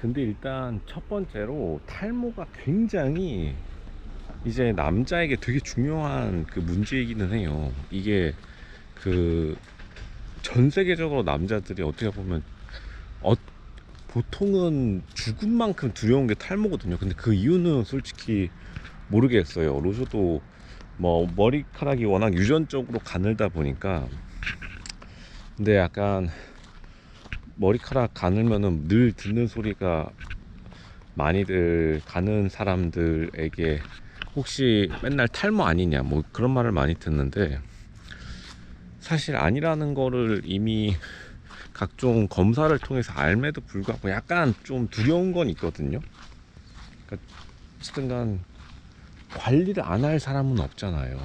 근데 일단 첫 번째로 탈모가 굉장히 이제 남자에게 되게 중요한 그 문제이기는 해요. 이게 그 전 세계적으로 남자들이 어떻게 보면 어, 보통은 죽음만큼 두려운 게 탈모거든요. 근데 그 이유는 솔직히 모르겠어요. 로저도 뭐 머리카락이 워낙 유전적으로 가늘다 보니까. 근데 약간 머리카락 가늘면은 늘 듣는 소리가, 많이들 가는 사람들에게 혹시 맨날 탈모 아니냐 뭐 그런 말을 많이 듣는데, 사실 아니라는 거를 이미 각종 검사를 통해서 알매도 불구하고 약간 좀 두려운 건 있거든요. 그러니까 어쨌든 간 관리를 안 할 사람은 없잖아요.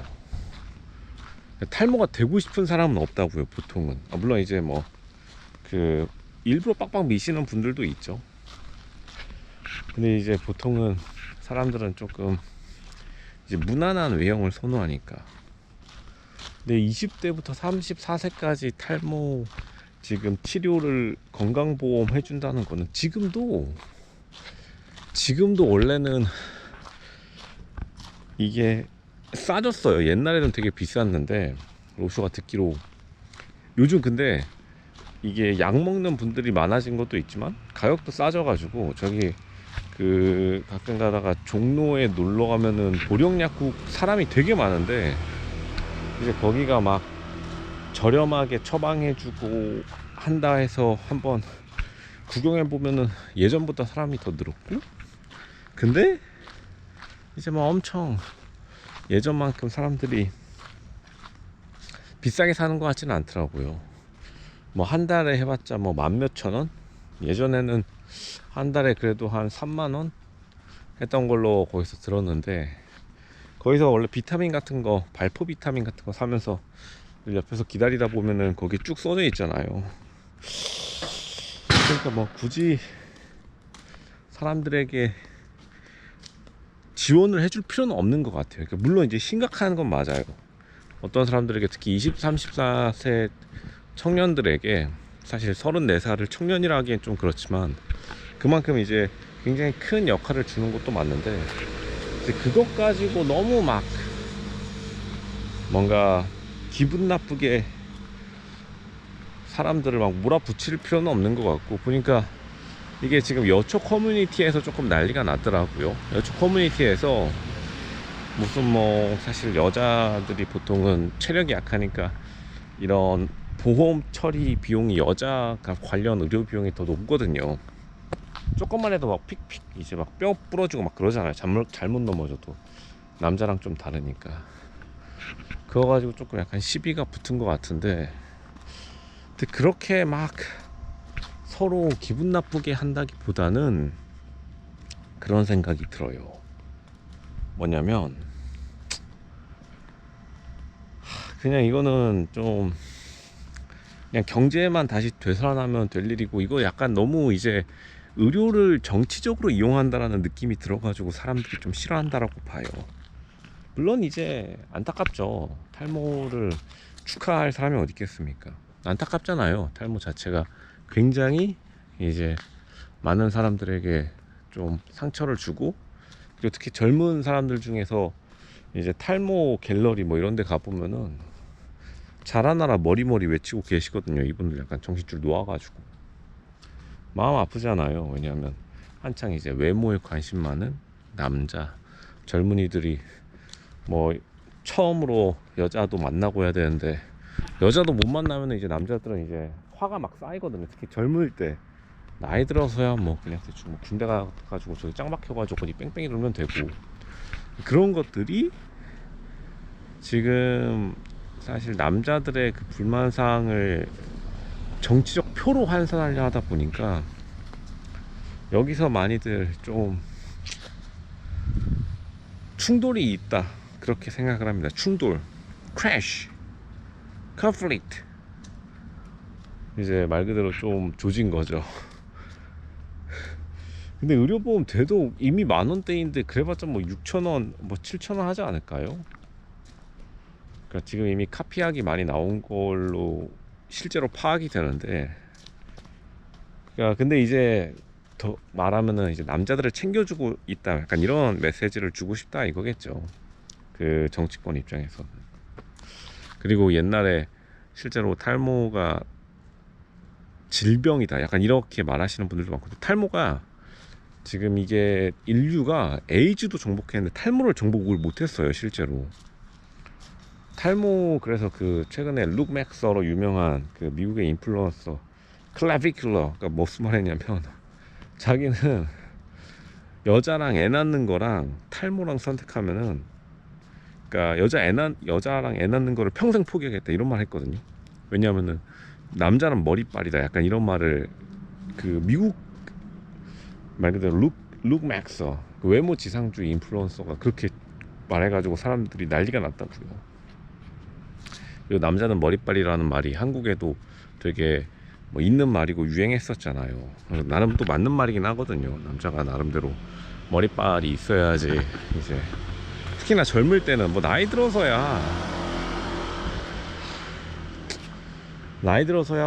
그러니까 탈모가 되고 싶은 사람은 없다고요, 보통은. 물론 이제 뭐 그 일부러 빡빡 미시는 분들도 있죠. 근데 이제 보통은 사람들은 조금 이제 무난한 외형을 선호하니까. 근데 20대부터 34세까지 탈모 지금 치료를 건강보험 해준다는 거는 지금도 원래는 이게 싸졌어요. 옛날에는 되게 비쌌는데, 로쇼가 듣기로 요즘 근데 이게 약 먹는 분들이 많아진 것도 있지만 가격도 싸져가지고, 저기 그 가끔 가다가 종로에 놀러 가면은 보령약국 사람이 되게 많은데, 이제 거기가 막 저렴하게 처방해주고 한다 해서 한번 구경해 보면은 예전보다 사람이 더 늘었고, 근데 이제 뭐 엄청 예전만큼 사람들이 비싸게 사는 것 같지는 않더라고요. 뭐 한 달에 해봤자 뭐 만 몇천 원? 예전에는 한 달에 그래도 한 3만 원 했던 걸로 거기서 들었는데, 거기서 원래 비타민 같은 거, 발포 비타민 같은 거 사면서 옆에서 기다리다 보면은 거기 쭉 써져 있잖아요. 그러니까 뭐 굳이 사람들에게 지원을 해줄 필요는 없는 것 같아요. 그러니까 물론 이제 심각한 건 맞아요. 어떤 사람들에게, 특히 20, 34세 청년들에게, 사실 34살을 청년이라 하기엔 좀 그렇지만 그만큼 이제 굉장히 큰 역할을 주는 것도 맞는데, 이제 그것 가지고 너무 막 뭔가 기분 나쁘게 사람들을 막 몰아붙일 필요는 없는 것 같고, 보니까 이게 지금 여초 커뮤니티에서 조금 난리가 났더라고요. 여초 커뮤니티에서 무슨 뭐 사실 여자들이 보통은 체력이 약하니까 이런 보험 처리 비용이, 여자가 관련 의료 비용이 더 높거든요. 조금만 해도 막 픽픽 이제 막 뼈 부러지고 막 그러잖아요. 잘못 넘어져도. 남자랑 좀 다르니까. 그거 가지고 조금 약간 시비가 붙은 것 같은데, 근데 그렇게 막 서로 기분 나쁘게 한다기보다는 그런 생각이 들어요. 뭐냐면 그냥 이거는 좀 그냥 경제만 다시 되살아나면 될 일이고, 이거 약간 너무 이제 의료를 정치적으로 이용한다라는 느낌이 들어가지고 사람들이 좀 싫어한다라고 봐요. 물론 이제 안타깝죠. 탈모를 축하할 사람이 어디 있겠습니까? 안타깝잖아요. 탈모 자체가 굉장히 이제 많은 사람들에게 좀 상처를 주고, 그리고 특히 젊은 사람들 중에서 이제 탈모 갤러리 뭐 이런 데 가보면은 자라나라 머리머리 외치고 계시거든요. 이분들 약간 정신줄 놓아가지고 마음 아프잖아요. 왜냐하면 한창 이제 외모에 관심 많은 남자 젊은이들이 뭐 처음으로 여자도 만나고 해야 되는데, 여자도 못 만나면 이제 남자들은 이제 화가 막 쌓이거든요. 특히 젊을 때. 나이 들어서야 뭐 그냥 대충 뭐 군대 가가지고 저기 짱 박혀가지고 어디 뺑뺑이 돌면 되고, 그런 것들이 지금 사실 남자들의 그 불만사항을 정치적 표로 환산하려 하다 보니까 여기서 많이들 좀 충돌이 있다, 그렇게 생각을 합니다. 충돌, 크래쉬, 컨플릭트. 이제 말 그대로 좀 조진 거죠. 근데 의료보험 돼도 이미 만 원대인데 그래봤자 뭐 6천 원, 뭐 7천 원 하지 않을까요? 그러니까 지금 이미 카피하기 많이 나온 걸로 실제로 파악이 되는데, 그러니까 근데 이제 더 말하면은 이제 남자들을 챙겨주고 있다, 약간 이런 메시지를 주고 싶다 이거겠죠, 그 정치권 입장에서. 그리고 옛날에 실제로 탈모가 질병이다, 약간 이렇게 말하시는 분들도 많거든요. 탈모가 지금 이게 인류가 에이즈도 정복했는데 탈모를 정복을 못했어요 실제로. 탈모, 그래서 그 최근에 룩 맥서로 유명한 그 미국의 인플루언서 클라비큘러가 무슨 말했냐면, 자기는 여자랑 애 낳는 거랑 탈모랑 선택하면은, 그러니까 여자랑 애 낳는 거를 평생 포기하겠다 이런 말 했거든요. 왜냐하면은 남자는 머리빨이다, 약간 이런 말을 그 미국 말 그대로 룩 맥서, 그 외모 지상주의 인플루언서가 그렇게 말해가지고 사람들이 난리가 났다고요. 그리고 남자는 머리빨이라는 말이 한국에도 되게 뭐 있는 말이고 유행했었잖아요. 그래서 나름 또 맞는 말이긴 하거든요. 남자가 나름대로 머리빨이 있어야지, 이제 특히나 젊을 때는, 뭐 나이 들어서야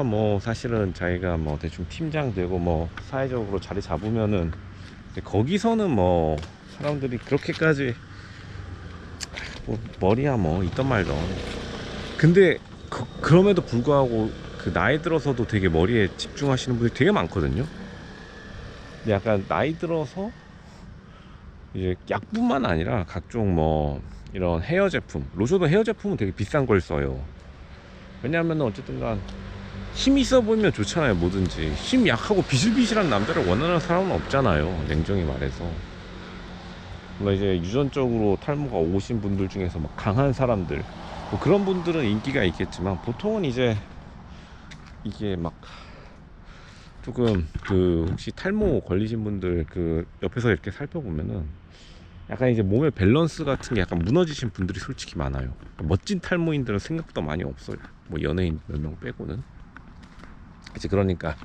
뭐 사실은 자기가 뭐 대충 팀장 되고 뭐 사회적으로 자리 잡으면은, 거기서는 뭐 사람들이 그렇게까지 뭐 머리야 뭐 있던 말던. 근데 그럼에도 불구하고 그 나이 들어서도 되게 머리에 집중하시는 분들이 되게 많거든요. 근데 약간 나이 들어서 이제 약뿐만 아니라 각종 뭐 이런 헤어 제품, 로션도 헤어 제품은 되게 비싼 걸 써요. 왜냐하면 어쨌든 간 힘 있어 보이면 좋잖아요. 뭐든지 힘 약하고 비실비실한 남자를 원하는 사람은 없잖아요, 냉정히 말해서. 뭔가 이제 유전적으로 탈모가 오신 분들 중에서 막 강한 사람들, 뭐 그런 분들은 인기가 있겠지만, 보통은 이제 이게 막 조금 그 혹시 탈모 걸리신 분들 그 옆에서 이렇게 살펴보면은 약간 이제 몸의 밸런스 같은 게 약간 무너지신 분들이 솔직히 많아요. 멋진 탈모인들은 생각보다 많이 없어요. 뭐 연예인 몇 명 빼고는. 이제 그러니까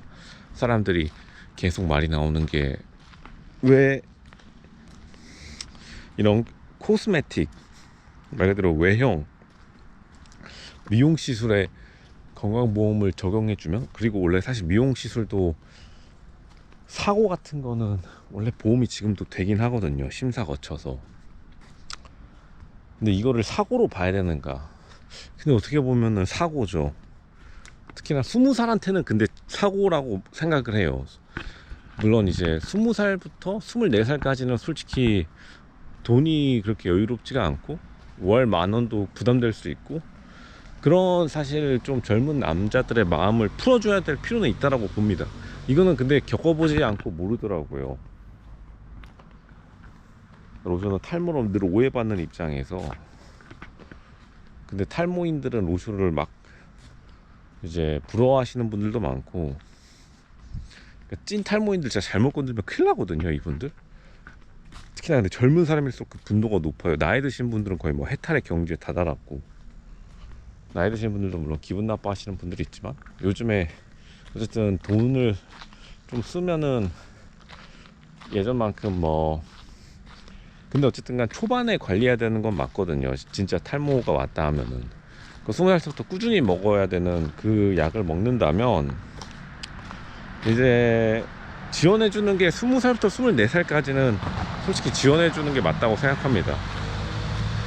사람들이 계속 말이 나오는 게, 왜 이런 코스메틱, 말 그대로 외형 미용 시술에 건강보험을 적용해주면, 그리고 원래 사실 미용 시술도 사고 같은 거는 원래 보험이 지금도 되긴 하거든요, 심사 거쳐서. 근데 이거를 사고로 봐야 되는가? 근데 어떻게 보면은 사고죠. 특히나 20살한테는 근데 사고라고 생각을 해요. 물론 이제 20살부터 24살까지는 솔직히 돈이 그렇게 여유롭지가 않고 월 10,000원도 부담될 수 있고, 그런 사실 좀 젊은 남자들의 마음을 풀어줘야 될 필요는 있다라고 봅니다. 이거는 근데 겪어보지 않고 모르더라고요. 로션은 탈모로 늘 오해받는 입장에서, 근데 탈모인들은 로션을 막 이제 부러워하시는 분들도 많고, 그러니까 찐 탈모인들 진짜 잘못 건들면 큰일 나거든요, 이분들. 특히나 근데 젊은 사람일수록 그 분노가 높아요. 나이 드신 분들은 거의 뭐 해탈의 경지에 다다랐고, 나이 드신 분들도 물론 기분 나빠하시는 분들이 있지만, 요즘에 어쨌든 돈을 좀 쓰면은 예전만큼 뭐, 근데 어쨌든 간 초반에 관리해야 되는 건 맞거든요. 진짜 탈모가 왔다 하면은 그 20살부터 꾸준히 먹어야 되는 그 약을 먹는다면, 이제 지원해주는 게 20살부터 24살까지는 솔직히 지원해주는 게 맞다고 생각합니다.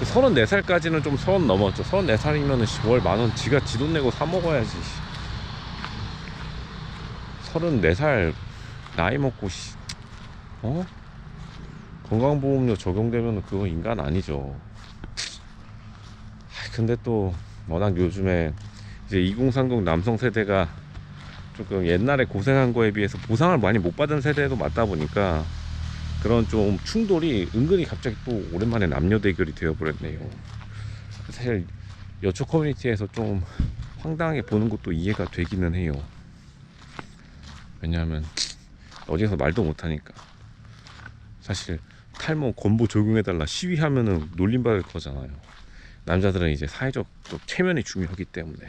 34살까지는 좀 선 넘었죠. 34살이면은 월 10,000원 지가 지 돈 내고 사 먹어야지. 34살 나이 먹고 건강보험료 적용되면 그거 인간 아니죠. 근데 또 워낙 요즘에 이제 2030 남성 세대가 조금 옛날에 고생한 거에 비해서 보상을 많이 못 받은 세대도 맞다 보니까, 그런 좀 충돌이 은근히 갑자기 또 오랜만에 남녀 대결이 되어버렸네요. 사실 여초 커뮤니티에서 좀 황당하게 보는 것도 이해가 되기는 해요. 왜냐하면 어디서 말도 못하니까. 사실 탈모 건보 적용해달라 시위하면은 놀림받을 거잖아요. 남자들은 이제 사회적 또 체면이 중요하기 때문에,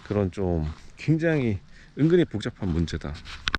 그런 좀 굉장히 은근히 복잡한 문제다.